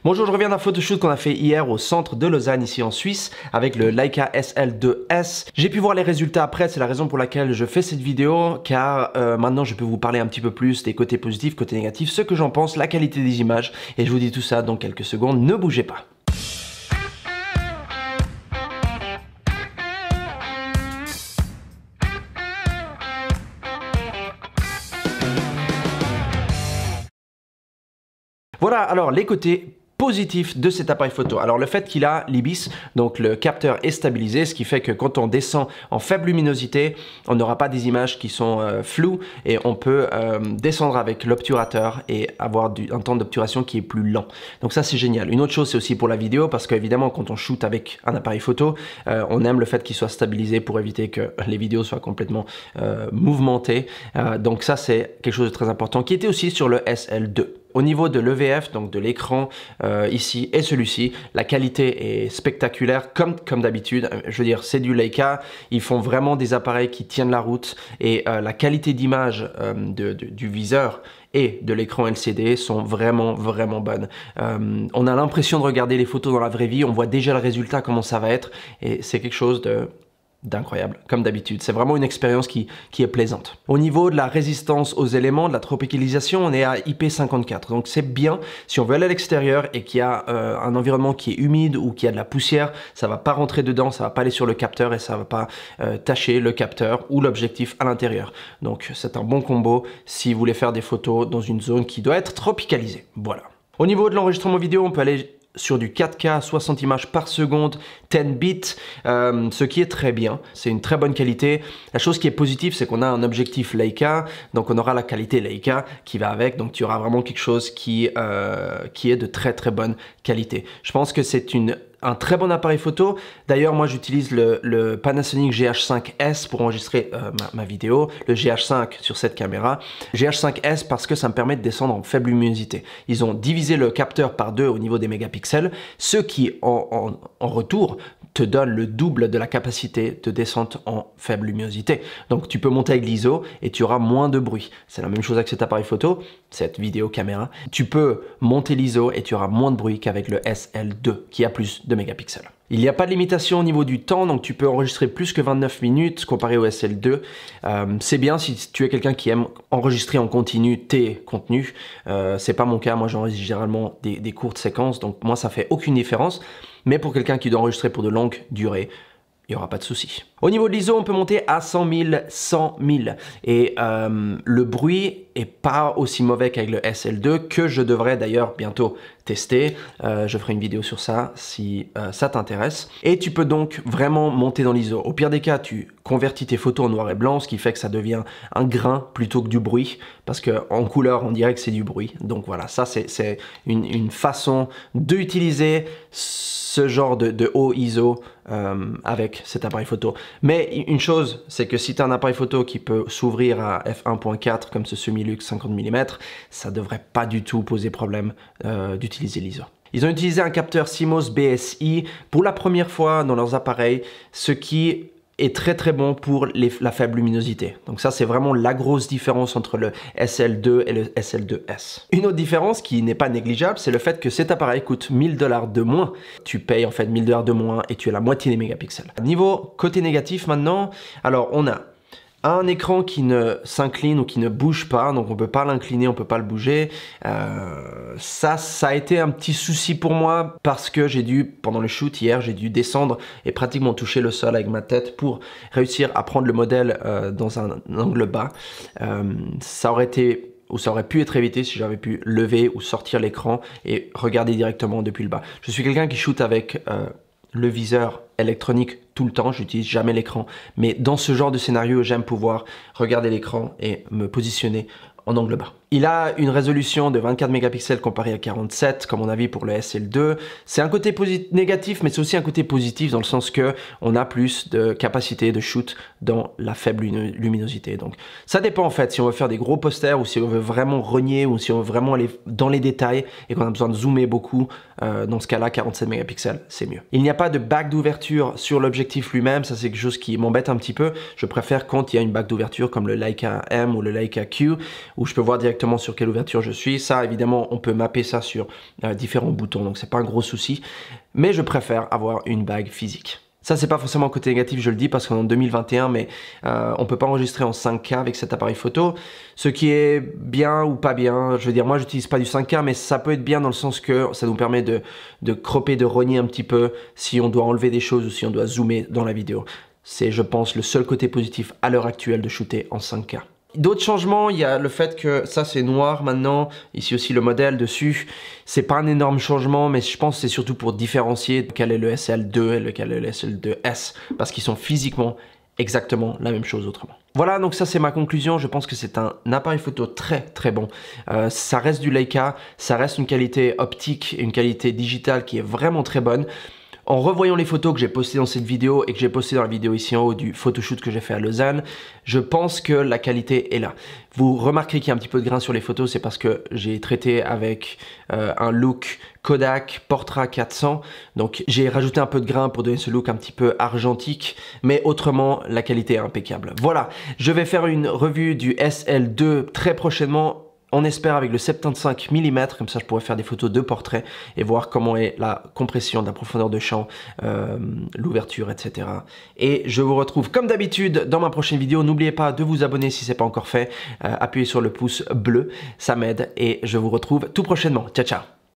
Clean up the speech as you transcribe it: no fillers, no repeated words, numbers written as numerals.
Bonjour, je reviens d'un photoshoot qu'on a fait hier au centre de Lausanne, ici en Suisse, avec le Leica SL2S. J'ai pu voir les résultats après, c'est la raison pour laquelle je fais cette vidéo, car maintenant je peux vous parler un petit peu plus des côtés positifs, côtés négatifs, ce que j'en pense, la qualité des images, et je vous dis tout ça dans quelques secondes, ne bougez pas. Voilà, alors les côtés positifs de cet appareil photo. Alors le fait qu'il a l'IBIS, donc le capteur est stabilisé, ce qui fait que quand on descend en faible luminosité, on n'aura pas des images qui sont floues et on peut descendre avec l'obturateur et avoir un temps d'obturation qui est plus lent. Donc ça c'est génial. Une autre chose c'est aussi pour la vidéo parce qu'évidemment quand on shoot avec un appareil photo, on aime le fait qu'il soit stabilisé pour éviter que les vidéos soient complètement mouvementées. Donc ça c'est quelque chose de très important qui était aussi sur le SL2. Au niveau de l'EVF, donc de l'écran ici et celui-ci, la qualité est spectaculaire comme d'habitude. Je veux dire, c'est du Leica, ils font vraiment des appareils qui tiennent la route et la qualité d'image du viseur et de l'écran LCD sont vraiment bonnes. On a l'impression de regarder les photos dans la vraie vie, on voit déjà le résultat, comment ça va être et c'est quelque chose d'incroyable, comme d'habitude. C'est vraiment une expérience qui est plaisante. Au niveau de la résistance aux éléments, de la tropicalisation, on est à IP54. Donc c'est bien, si on veut aller à l'extérieur et qu'il y a un environnement qui est humide ou qu'il y a de la poussière, ça va pas rentrer dedans, ça va pas aller sur le capteur et ça va pas tacher le capteur ou l'objectif à l'intérieur. Donc c'est un bon combo si vous voulez faire des photos dans une zone qui doit être tropicalisée. Voilà. Au niveau de l'enregistrement vidéo, on peut aller sur du 4K, 60 images par seconde, 10 bits, ce qui est très bien. C'est une très bonne qualité. La chose qui est positive, c'est qu'on a un objectif Leica, donc on aura la qualité Leica qui va avec, donc tu auras vraiment quelque chose qui est de très bonne qualité. Je pense que c'est un très bon appareil photo. D'ailleurs, moi, j'utilise le Panasonic GH5S pour enregistrer ma vidéo, le GH5 sur cette caméra. GH5S parce que ça me permet de descendre en faible luminosité. Ils ont divisé le capteur par 2 au niveau des mégapixels, ce qui, en retour, te donne le double de la capacité de descente en faible luminosité. Donc, tu peux monter avec l'ISO et tu auras moins de bruit. C'est la même chose avec cet appareil photo, cette vidéo caméra. Tu peux monter l'ISO et tu auras moins de bruit qu'avec le SL2 qui a plus de mégapixels. Il n'y a pas de limitation au niveau du temps, donc tu peux enregistrer plus que 29 minutes comparé au SL2. C'est bien si tu es quelqu'un qui aime enregistrer en continu tes contenus. C'est pas mon cas, moi j'enregistre généralement des courtes séquences, donc moi ça fait aucune différence. Mais pour quelqu'un qui doit enregistrer pour de longues durées, il n'y aura pas de souci. Au niveau de l'ISO, on peut monter à 100 000. Et le bruit est pas aussi mauvais qu'avec le SL2, que je devrais d'ailleurs bientôt tester. Je ferai une vidéo sur ça si ça t'intéresse. Et tu peux donc vraiment monter dans l'ISO. Au pire des cas, tu convertis tes photos en noir et blanc, ce qui fait que ça devient un grain plutôt que du bruit. Parce qu'en couleur, on dirait que c'est du bruit. Donc voilà, ça c'est une façon d'utiliser ce genre de haut ISO avec cet appareil photo. Mais une chose, c'est que si tu as un appareil photo qui peut s'ouvrir à f1.4 comme ce semi-luxe 50 mm, ça devrait pas du tout poser problème d'utiliser l'ISO. Ils ont utilisé un capteur CMOS BSI pour la première fois dans leurs appareils, ce qui est très bon pour la faible luminosité. Donc ça c'est vraiment la grosse différence entre le SL2 et le SL2S. Une autre différence qui n'est pas négligeable, c'est le fait que cet appareil coûte 1000 $ de moins. Tu payes en fait 1000 $ de moins et tu as la moitié des mégapixels. Niveau côté négatif maintenant, alors on a un écran qui ne s'incline ou qui ne bouge pas, donc on peut pas l'incliner, on peut pas le bouger. Ça a été un petit souci pour moi parce que pendant le shoot hier, j'ai dû descendre et pratiquement toucher le sol avec ma tête pour réussir à prendre le modèle dans un angle bas. Ça aurait pu être évité si j'avais pu lever ou sortir l'écran et regarder directement depuis le bas. Je suis quelqu'un qui shoot avec le viseur électronique tout le temps, j'utilise jamais l'écran, mais dans ce genre de scénario, j'aime pouvoir regarder l'écran et me positionner en angle bas. Il a une résolution de 24 mégapixels comparé à 47, comme on a vu pour le SL2. C'est un côté négatif, mais c'est aussi un côté positif dans le sens que on a plus de capacité de shoot dans la faible luminosité. Donc, ça dépend en fait si on veut faire des gros posters ou si on veut vraiment rogner ou si on veut vraiment aller dans les détails et qu'on a besoin de zoomer beaucoup. Dans ce cas-là, 47 mégapixels, c'est mieux. Il n'y a pas de bague d'ouverture sur l'objectif lui-même. Ça, c'est quelque chose qui m'embête un petit peu. Je préfère quand il y a une bague d'ouverture comme le Leica M ou le Leica Q où je peux voir directement exactement sur quelle ouverture je suis. Ça, évidemment, on peut mapper ça sur différents boutons, donc c'est pas un gros souci. Mais je préfère avoir une bague physique. Ça, c'est pas forcément un côté négatif, je le dis, parce qu'on est en 2021, mais on peut pas enregistrer en 5K avec cet appareil photo. Ce qui est bien ou pas bien, je veux dire, moi, j'utilise pas du 5K, mais ça peut être bien dans le sens que ça nous permet de cropper, de rogner un petit peu si on doit enlever des choses ou si on doit zoomer dans la vidéo. C'est, je pense, le seul côté positif à l'heure actuelle de shooter en 5K. D'autres changements, il y a le fait que ça c'est noir maintenant, ici aussi le modèle dessus. C'est pas un énorme changement, mais je pense que c'est surtout pour différencier lequel est le SL2 et lequel est le SL2S, parce qu'ils sont physiquement exactement la même chose autrement. Voilà, donc ça c'est ma conclusion. Je pense que c'est un appareil photo très très bon. Ça reste du Leica, ça reste une qualité optique et une qualité digitale qui est vraiment très bonne. En revoyant les photos que j'ai postées dans cette vidéo et que j'ai postées dans la vidéo ici en haut du photoshoot que j'ai fait à Lausanne, je pense que la qualité est là. Vous remarquerez qu'il y a un petit peu de grain sur les photos, c'est parce que j'ai traité avec un look Kodak Portra 400. Donc j'ai rajouté un peu de grain pour donner ce look un petit peu argentique, mais autrement la qualité est impeccable. Voilà, je vais faire une revue du SL2 très prochainement. On espère avec le 75 mm, comme ça je pourrais faire des photos de portrait et voir comment est la compression de la profondeur de champ, l'ouverture, etc. Et je vous retrouve comme d'habitude dans ma prochaine vidéo. N'oubliez pas de vous abonner si ce n'est pas encore fait. Appuyez sur le pouce bleu, ça m'aide et je vous retrouve tout prochainement. Ciao, ciao!